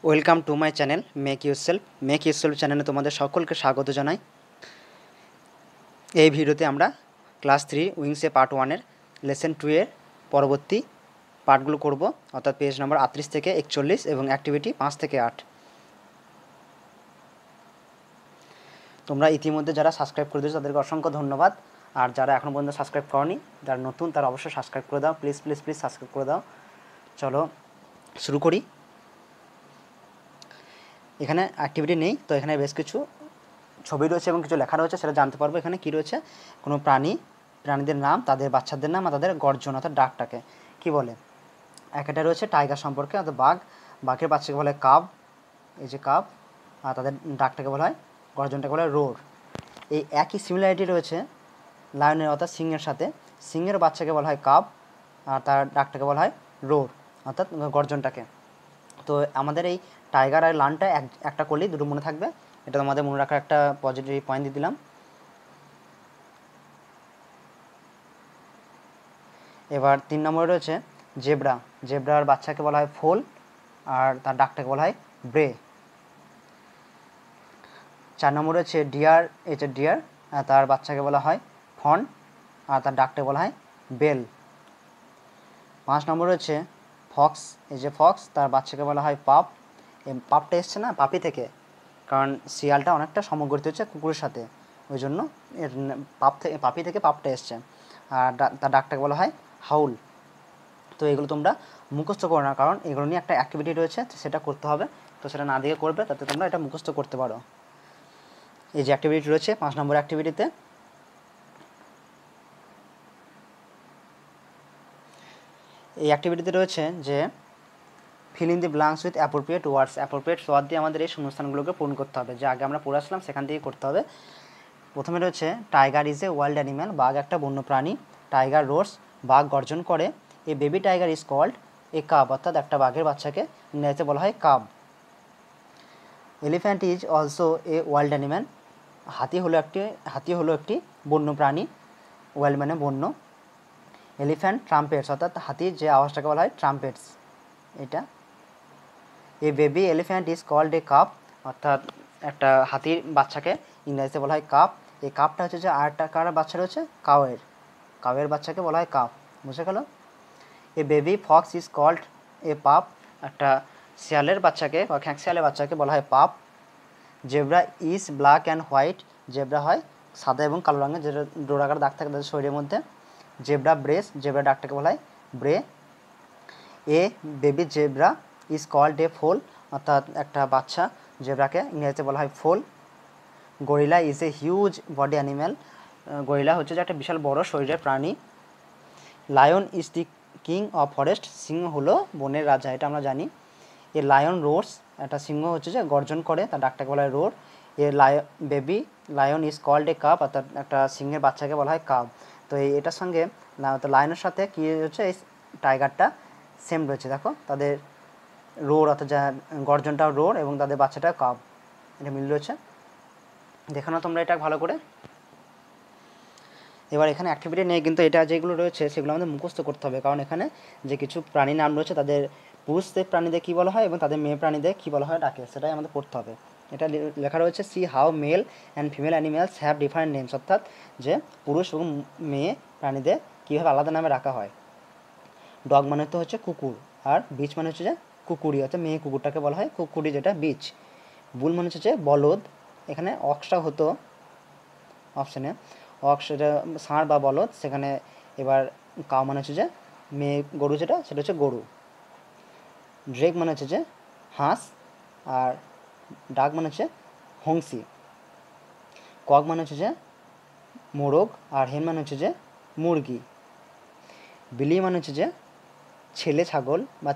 Welcome to my channel make yourself চ্যানেলে তোমাদের সকলকে স্বাগত জানাই। এই ভিডিওতে আমরা ক্লাস 3 উইংসে পার্ট 1-এর লেসন 2 এর পরবর্তী পার্টগুলো করব, অর্থাৎ পেজ নম্বর 38 থেকে 41 এবং অ্যাক্টিভিটি 5 থেকে 8। তোমরা ইতিমধ্যে যারা সাবস্ক্রাইব করে দিয়েছো তাদেরকে অসংখ্য ধন্যবাদ, আর যারা এখনও পর্যন্ত সাবস্ক্রাইব করনি, যারা নতুন তারা অবশ্যই সাবস্ক্রাইব করে দাও, প্লিজ প্লিজ প্লিজ সাবস্ক্রাইব করে দাও। চলো শুরু করি। এখানে অ্যাক্টিভিটি নেই, তো এখানে বেশ কিছু ছবি রয়েছে এবং কিছু লেখা রয়েছে, সেটা জানতে পারবো। এখানে কী রয়েছে, কোনো প্রাণীদের নাম, তাদের বাচ্চাদের নাম আর তাদের গর্জন অর্থাৎ ডাকটাকে কী বলে। একটা রয়েছে টাইগার সম্পর্কে, অর্থাৎ বাঘের বাচ্চাকে বলে কাব, এই যে কাব, আর তাদের ডাকটাকে বলা হয়, গর্জনটাকে বলা হয় রোর। এই একই সিমিলারিটি রয়েছে লায়নের অর্থাৎ সিংহের সাথে। সিংহের বাচ্চাকে বলা হয় কাব আর তার ডাকটাকে বলা হয় রোর অর্থাৎ গর্জনটাকে। তো আমাদের এই টাইগার আর লায়নটা একটা করলেই দুটো মনে থাকবে, এটা তোমাদের মনে রাখার একটা পজিটিভ পয়েন্ট দিয়ে দিলাম। এবার 3 নম্বরে রয়েছে জেব্রার বাচ্চাকে বলা হয় ফোল আর তার ডাকটাকে বলা হয় ব্রে। 4 নম্বরে রয়েছে ডিয়ার আর তার বাচ্চাকে বলা হয় ফন আর তার ডাকটাকে বলা হয় বেল। 5 নম্বরে রয়েছে ফক্স, তার বাচ্চাকে বলা হয় পাপ। এই পাপটা এসছে না পাপি থেকে, কারণ শিয়ালটা অনেকটা সমগঠিত হচ্ছে কুকুরের সাথে, ওই জন্য এর পাপি থেকে পাপটা এসছে। আর তার ডাকটাকে বলা হয় হাউল। তো এগুলো তোমরা মুখস্থ করো না, কারণ এগুলো নিয়ে একটা অ্যাক্টিভিটি রয়েছে, সেটা করতে হবে। তো সেটা না দিয়ে করবে, তাতে তোমরা এটা মুখস্থ করতে পারো। এই যে অ্যাক্টিভিটি রয়েছে 5 নম্বর অ্যাক্টিভিটিতে, এই অ্যাক্টিভিটিতে রয়েছে যে fill in the blanks with appropriate word দিয়ে আমাদের এই শূন্যস্থানগুলোকে পূরণ করতে হবে, যে আগে আমরা পড়ে আসলাম সেখান থেকে করতে হবে। প্রথমে রয়েছে tiger is a wild animal, বাঘ একটা বন্য প্রাণী। টাইগার রোর্স, বাঘ গর্জন করে। A baby tiger is called a cub, অর্থাৎ একটা বাঘের বাচ্চাকে ইংরেজিতে বলা হয় cub. Elephant is also a wild animal, হাতি হলো একটি বন্য প্রাণী, ওয়াইল্ড মানে বন্য। এলিফ্যান্ট ট্রাম্পেটস, অর্থাৎ হাতির যে আওয়াজটাকে বলা হয় ট্রাম্পেটস, এটা। A baby elephant is called a calf, অর্থাৎ একটা হাতির বাচ্চাকে ইংরেজিতে বলা হয় কাপ। এই কাপটা হচ্ছে যে আরেকটা কার বাচ্চা রয়েছে, কাউয়ের বাচ্চাকে বলা হয় কাপ, বুঝে গেল। A baby fox is called a pup, একটা শিয়ালের বাচ্চাকে বা খ্যাঁকশিয়ালের বাচ্চাকে বলা হয় পাপ। Zebra is black and white, zebra হয় সাদা এবং কালো রঙের, যেটা ডোরাকার দাগ থাকে তাদের শরীরের মধ্যে। জেব্রা ডাকটাকে বলা হয় bray. A baby zebra is called a foal, অর্থাৎ একটা বাচ্চা জেব্রাকে ইংরেজিতে বলা হয় foal. Gorilla is a huge body animal, gorilla হচ্ছে যে একটা বিশাল বড় শরীরের প্রাণী। Lion is the king of forest, সিংহ হলো বনের রাজা, এটা আমরা জানি। এ লায়ন রোর্স, একটা সিংহ হচ্ছে যে গর্জন করে, তার ডাকটাকে বলা হয় roar. A baby lion is called a cub, অর্থাৎ একটা সিংহের বাচ্চাকে বলা হয় কাব। তো এটার সঙ্গে লায়নের সাথে কী হচ্ছে, এই টাইগারটা সেম রয়েছে, দেখো তাদের রোর অর্থাৎ যা গর্জনটাও রোর এবং তাদের বাচ্চাটাও কাব, এটা মিল রয়েছে। দেখো না তোমরা এটা ভালো করে। এবার এখানে অ্যাক্টিভিটি নেই, কিন্তু এটা যেগুলো রয়েছে সেগুলো আমাদের মুখস্থ করতে হবে, কারণ এখানে যে কিছু প্রাণীর নাম রয়েছে তাদের পুরুষদের প্রাণীদের কী বলা হয় এবং তাদের মেয়ে প্রাণীদের কী বলা হয় ডাকে, সেটাই আমাদের পড়তে হবে। এটা লেখা রয়েছে C how male and female animals have different names, অর্থাৎ যে পুরুষ এবং মেয়ে প্রাণীদের কীভাবে আলাদা নামে রাখা হয়। ডগ মানে তো হচ্ছে কুকুর, আর বিচ মানে হচ্ছে যে কুকুরি, অর্থাৎ মেয়ে কুকুরটাকে বলা হয় কুকুরি, যেটা বিচ। বুল মানে হচ্ছে যে বলদ, এখানে অক্সটা হতো অপশানে, অক্স এটা ষাঁড় বা বলদ, সেখানে এবার কাউ মানে হচ্ছে যে মেয়ে গরু, সেটা হচ্ছে গরু। ড্রেক মানে হচ্ছে যে হাঁস, আর ডাক মানে হচ্ছে হংসি। কক মানে হচ্ছে যে মোরগ, আর হেন মানে হচ্ছে যে মুরগি। বিলি মানে হচ্ছে যে ছেলে ছাগল বা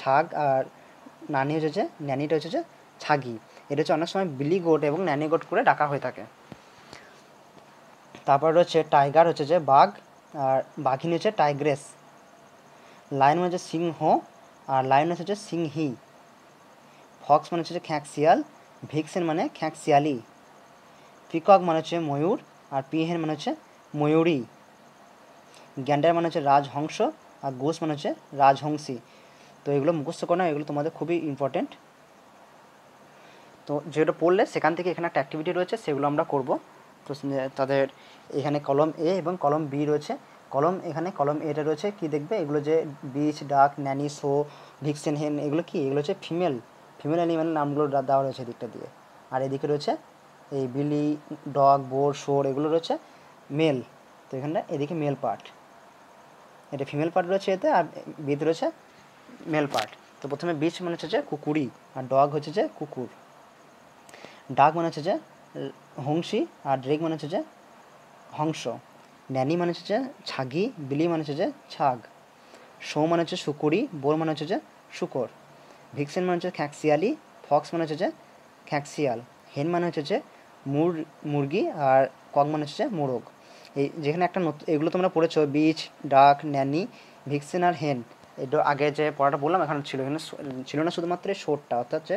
ছাগ, আর ন্যানিটা হচ্ছে যে ছাগি। এটা হচ্ছে অনেক সময় বিলি গোট এবং ন্যানি গোট করে ডাকা হয়ে থাকে। তারপর রয়েছে টাইগার হচ্ছে যে বাঘ, আর বাঘিনী হচ্ছে টাইগ্রেস। লায়ন মানে হচ্ছে সিংহ, আর লায়ন হচ্ছে যে সিংহি। ফক্স মানে হচ্ছে যে খ্যাঁকশিয়াল, ভিক্সেন মানে খ্যাঁকশিয়ালি। পিকক মানে হচ্ছে ময়ূর, আর পিহেন মানে হচ্ছে ময়ূরী। গ্যান্ডার মানে হচ্ছে রাজহংস, আর গোস মানে হচ্ছে রাজহংসী। তো এগুলো মুখস্থ করা, এগুলো তোমাদের খুবই ইম্পর্টেন্ট। তো যেটা পড়লে সেখান থেকে এখানে একটা অ্যাক্টিভিটি রয়েছে, সেগুলো আমরা করব। তো তাদের এখানে কলম এ এবং কলম বি রয়েছে। কলম এটা রয়েছে কি দেখবে, এগুলো যে বিচ, ডাক, ন্যানি, শো, ভিক্সেন, হেন, এগুলো কি, এগুলো হচ্ছে ফিমেল অ্যানিম্যালের নামগুলো দেওয়া রয়েছে এদিকটা দিয়ে। আর এদিকে রয়েছে এই বিলি, ডগ, বোর, শোর, এগুলো রয়েছে মেল। তো এখানটা এদিকে মেল পার্ট, এটা ফিমেল পার্ট রয়েছে এতে, আর বিতে রয়েছে মেল পার্ট। তো প্রথমে বিচ মানে হচ্ছে যে কুকুরি, আর ডগ হচ্ছে যে কুকুর, ডাক মানে হচ্ছে যে হংসী, আর ড্রেক মানে হচ্ছে যে হংস, ন্যানি মানে হচ্ছে যে ছাগি, বিলি মানে হচ্ছে যে ছাগ, শো মানে হচ্ছে শুকুরি, বোর মানে হচ্ছে যে শুকর, ভিক্সেন মানে হচ্ছে খ্যাঁকশিয়ালি, ফক্স মানে হচ্ছে যে খ্যাঁকশিয়াল, হেন মানে হচ্ছে যে মুরগি, আর কক মানে হচ্ছে যে মোরগ। এই যেখানে একটা এগুলো তোমরা পড়েছো, বিচ, ডাক, ন্যানি, ভিক্সেন আর হেন, এটা আগে যে পড়াটা বললাম এখানে ছিল, এখানে ছিল না শুধুমাত্র শোরটা, অর্থাৎ যে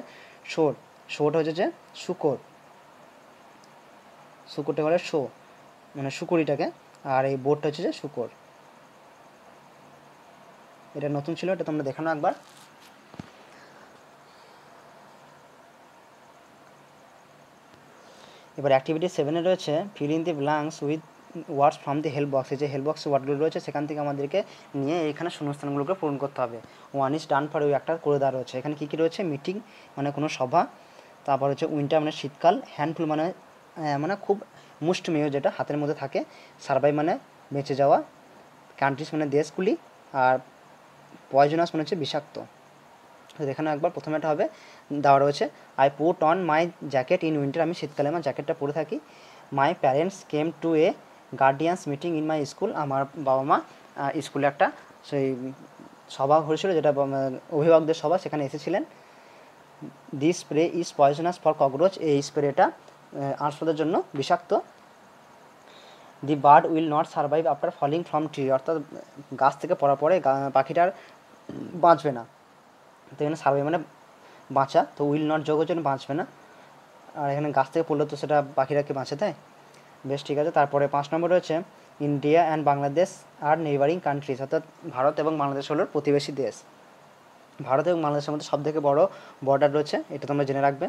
শোরটা হচ্ছে যে শুকরটা বলে শো, মানে শুকুরিটাকে, আর এই বোর্ডটা হচ্ছে যে শুকর। এটা নতুন ছিল, এটা তোমরা দেখানো একবার। এবার অ্যাক্টিভিটি 7-এ রয়েছে feel in the blanks with words from the help box. এই যে হেল্প বক্সে ওয়ার্ডগুলো রয়েছে সেখান থেকে আমাদেরকে নিয়ে এখানে শূন্যস্থানগুলোকে পূরণ করতে হবে। 1 ইজ ডান ফর, ওই একটা করে দেওয়া রয়েছে। এখানে কী কী রয়েছে, মিটিং মানে কোনো সভা, তারপর হচ্ছে উইন্টার মানে শীতকাল, হ্যান্ডফুল মানে মানে খুব মুষ্টমেয় যেটা হাতের মধ্যে থাকে, সার্ভাইভ মানে বেঁচে যাওয়া, কান্ট্রিজ মানে দেশগুলি, আর পয়জনাস মানে হচ্ছে বিষাক্ত। তো এখানে একবার প্রথমে একটা হবে দেওয়া রয়েছে, I put on my jacket in winter, আমি শীতকালে আমার জ্যাকেটটা পরে থাকি। My parents came to A guardians meeting in my school, আমার বাবা মা স্কুলে একটা সেই সভা হয়েছিল, যেটা অভিভাবকদের সভা, সেখানে এসেছিলেন। This spray is poisonous for cockroach, এই স্প্রেটা আঁশপদের জন্য বিষাক্ত। The bird will not survive after falling from tree, অর্থাৎ গাছ থেকে পড়ার পরে পাখিটার বাঁচবে না। তো এখানে সার্ভাইভ মানে বাঁচা, তো উইল নট যোগ হচ্ছে বাঁচবে না, আর এখানে গাছ থেকে পড়লে তো সেটা পাখিরাকে বাঁচে, তাই বেশ, ঠিক আছে। তারপরে 5 নম্বর রয়েছে ইন্ডিয়া অ্যান্ড বাংলাদেশ আর নেইবারিং কান্ট্রিজ, অর্থাৎ ভারত এবং বাংলাদেশ হলো প্রতিবেশী দেশ। ভারত এবং বাংলাদেশের মধ্যে সবথেকে বড় বর্ডার রয়েছে, এটা তোমরা জেনে রাখবে,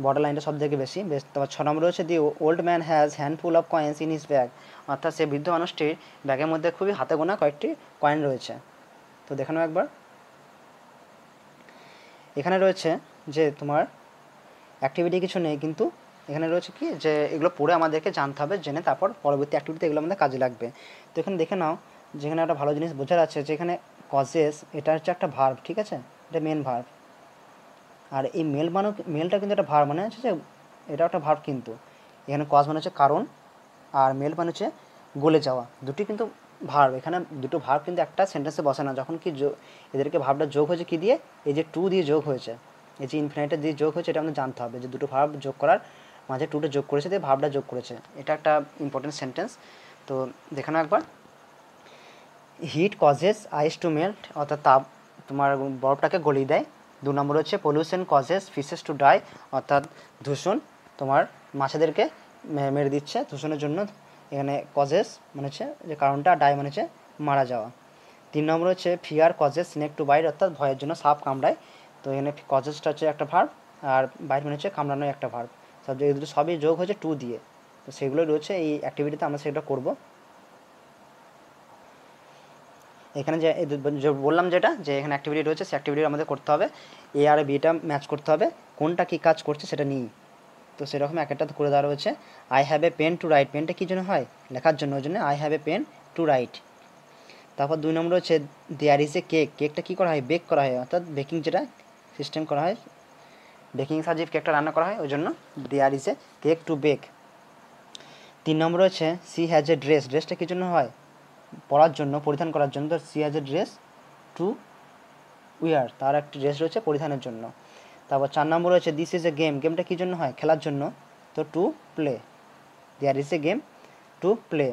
বর্ডার লাইনটা সব থেকে বেশি। বেশ, তারপর 6 নম্বর রয়েছে the old man has handful of coins in his bag, অর্থাৎ সে বৃদ্ধ মানুষটির ব্যাগের মধ্যে খুবই হাতে গোনা কয়েকটি কয়েন রয়েছে। তো দেখানো একবার, এখানে রয়েছে যে তোমার অ্যাক্টিভিটি কিছু নেই, কিন্তু এখানে রয়েছে কি যে এগুলো পড়ে আমাদেরকে জানতে হবে, জেনে তারপর পরবর্তী অ্যাক্টিভিটিতে এগুলো আমাদের কাজে লাগবে। তো এখানে দেখে নাও, যেখানে একটা ভালো জিনিস বোঝার আছে, যে এখানে কজেস, এটা হচ্ছে একটা ভার্ব, ঠিক আছে, এটা মেন ভার্ব। আর এই মেলটা কিন্তু একটা ভার্ব, মানে হচ্ছে যে এটা একটা ভার্ব, কিন্তু এখানে কজ মানে হচ্ছে কারণ, আর মেল মানে হচ্ছে গলে যাওয়া, দুটি কিন্তু ভার্ব। এখানে দুটো ভার্ব কিন্তু একটা সেন্টেন্সে বসে না, যখন কি এদেরকে ভার্বটা যোগ হয়েছে কি দিয়ে, এই যে টু দিয়ে যোগ হয়েছে, এই যে ইনফিনিটে দিয়ে যোগ হয়েছে, এটা আমাদের জানতে হবে যে দুটো ভার্ব যোগ করার মাঝে টুটা যোগ করেছে দিয়ে ভার্বটা যোগ করেছে, এটা একটা ইম্পর্টেন্ট সেন্টেন্স। তো দেখানো একবার, heat causes ice to melt, অর্থাৎ তাপ তোমার বরফটাকে গলিয়ে দেয়। 2 নম্বর হচ্ছে pollution causes fishes to die, অর্থাৎ দূষণ তোমার মাছেদেরকে মেরে দিচ্ছে, দূষণের জন্য এখানে কজেস মানে হচ্ছে যে কারণটা, ডাই মানে হচ্ছে মারা যাওয়া। 3 নম্বর হচ্ছে fear causes snake to bite, অর্থাৎ ভয়ের জন্য সাপ কামড়ায়। তো এখানে কজেসটা হচ্ছে একটা ভার্ব, আর বাইট মানে হচ্ছে কামড়ানো একটা ভার্ব, সব এই দুটো সবই যোগ হয়েছে টু দিয়ে। তো সেগুলো রয়েছে এই অ্যাক্টিভিটিতে, আমরা সেটা করবো। এখানে যে বললাম যেটা, যে এখানে অ্যাক্টিভিটি রয়েছে, সেই অ্যাক্টিভিটি আমাদের করতে হবে, এ আর বিটা ম্যাচ করতে হবে, কোনটা কী কাজ করছে সেটা নিয়ে। তো সেরকম এক একটা করে দেওয়া রয়েছে। I have a pen to write, পেনটা কী জন্য হয়, লেখার জন্য, ওই জন্য I have a pen to write. তারপর 2 নম্বর হচ্ছে দেয়ার ইজ এ কেক, কেকটা কী করা হয়, বেক করা হয়, অর্থাৎ বেকিং যেটা সিস্টেম করা হয়, বেকিং সাহায্যে কেকটা রান্না করা হয়, ওই জন্য there is a cake to bake. 3 number হচ্ছে সি হ্যাজ এ ড্রেস, ড্রেসটা কী জন্য হয়, পরার জন্য, পরিধান করার জন্য, তো she has a dress to wear, তার একটি ড্রেস রয়েছে পরিধানের জন্য। তারপর 4 নম্বর রয়েছে দিস ইজ এ গেম, গেমটা কী জন্য হয়, খেলার জন্য, তো to play, there is a game to play.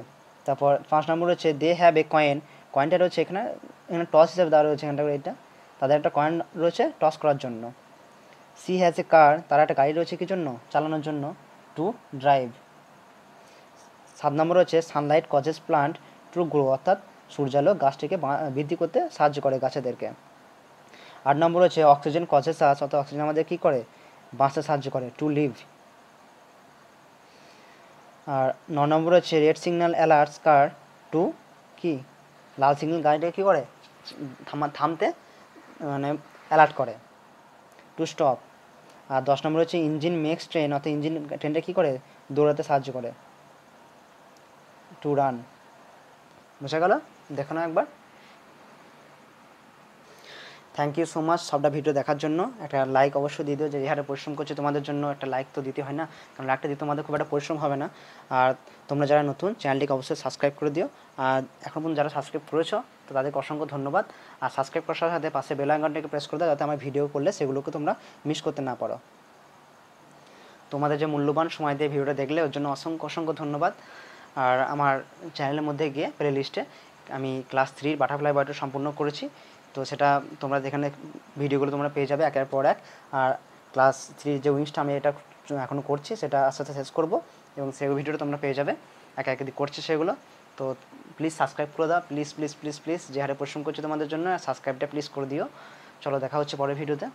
তারপর 5 নম্বর হচ্ছে দে হ্যাভ এ কয়েন, কয়েনটা রয়েছে এখানে টস হিসাবে দেওয়া রয়েছে, এখানটা এটা তাদের একটা কয়েন রয়েছে টস করার জন্য। সি হ্যাজ এ কার, তার একটা গাড়ি রয়েছে কী জন্য, চালানোর জন্য, টু ড্রাইভ। 7 নম্বর হচ্ছে Sunlight causes plant to grow, অর্থাৎ সূর্যালো গাছটিকে বৃদ্ধি করতে সাহায্য করে গাছেদেরকে। 8 নম্বর হচ্ছে অক্সিজেন কজেস আস, অর্থাৎ অক্সিজেন আমাদের কী করে, বাঁচতে সাহায্য করে, টু লিভ। আর 9 নম্বর হচ্ছে রেড সিগন্যাল অ্যালার্টস কার টু কি, লাল সিগন্যাল গাড়িটাকে কী করে, থামতে মানে অ্যালার্ট করে, টু স্টপ। আর 10 নম্বর হচ্ছে ইঞ্জিন মেক্স ট্রেন, অর্থাৎ ইঞ্জিন ট্রেনটা কী করে, দৌড়াতে সাহায্য করে, টু রান। বুঝা গেল? দেখো না একবার। থ্যাংক ইউ সো মাচ সবটা ভিডিও দেখার জন্য। একটা লাইক অবশ্যই দিয়ে দিও, যে হারে পরিশ্রম করছে তোমাদের জন্য একটা লাইক তো দিতে হয় না, কারণ লাইকটা দিতে তোমাদের খুব একটা পরিশ্রম হবে না। আর তোমরা যারা নতুন চ্যানেলটিকে অবশ্যই সাবস্ক্রাইব করে দিও। আর এখন পর্যন্ত যারা সাবস্ক্রাইব করেছো তো তাদেরকে অসংখ্য ধন্যবাদ। আর সাবস্ক্রাইব করার সাথে সাথে পাশে বেল আইকনটাকে প্রেস করে দাও, যাতে আমার ভিডিও করলে সেগুলোকে তোমরা মিস করতে না পারো। তোমাদের যে মূল্যবান সময় দিয়ে ভিডিওটা দেখলে ওর জন্য অসংখ্য অসংখ্য ধন্যবাদ। আর আমার চ্যানেলের মধ্যে গিয়ে প্লে লিস্টে আমি ক্লাস 3 বাটারফ্লাই বায়োটা সম্পূর্ণ করেছি, তো সেটা তোমরা যেখানে ভিডিওগুলো তোমরা পেয়ে যাবে একের পর এক। আর ক্লাস 3 যে উইংসটা আমি এটা এখনও করছি সেটা আস্তে আস্তে শেষ করবো, এবং সেই ভিডিওটা তোমরা পেয়ে যাবে একে একে করছি সেগুলো। তো প্লিজ সাবস্ক্রাইব করে দাও, প্লিজ প্লিজ প্লিজ প্লিজ, যে হারে পরিশ্রম করছি তোমাদের জন্য, সাবস্ক্রাইবটা প্লিজ করে দিও। চলো দেখা হচ্ছে পরের ভিডিওতে।